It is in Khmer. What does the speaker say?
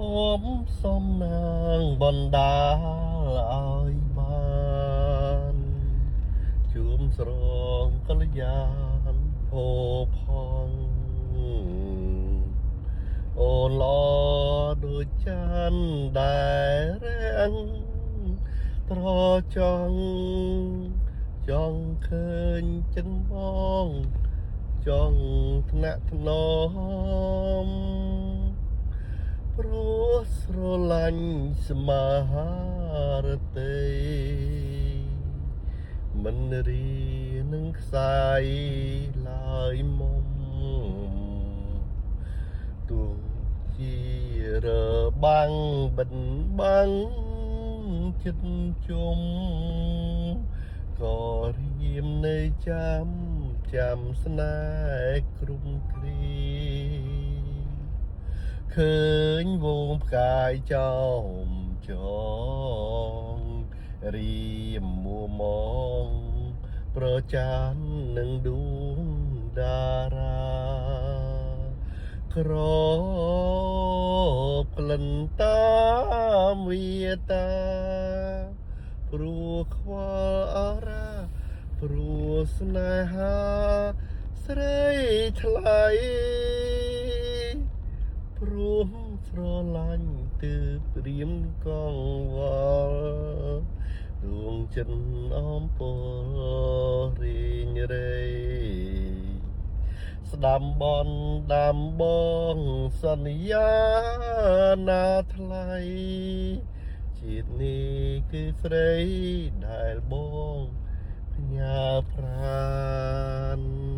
ผมសូមនាងបណ្ដាលឲ្យបានជួមស្រងកល្យានផូផងអូនល្អដូចច័ន្ទដែលរាំងត្រចង់ចង់ឃើញចិនបងចង់ថ្នាក់ថ្នមព្រោះស្រឡាញ់ស្មារតីមិនរីនឹងខ្សែឡើយមុំទោះជារបាំងបិទបាំងចិត្តជុំក៏រៀមនៅចាំស្នេហ៍គ្រប់គ្រាឃើញវងផ្កាយចោមចងរៀមមួមងប្រចាននឹងដួងតារាក្រក្លិនតាមវាតាព្រោះខ្វល់អរាព្រោះស្នេហាស្រីថ្លៃព្រោះស្រឡាញ់ទើបព្រៀមកងវល់ដួងចិត្តអំពើរីងរៃស្ដាំបនដាំបងសន្យាណាថ្លៃជាតិនេះគឺស្រីដែលបងផ្ញើប្រាណ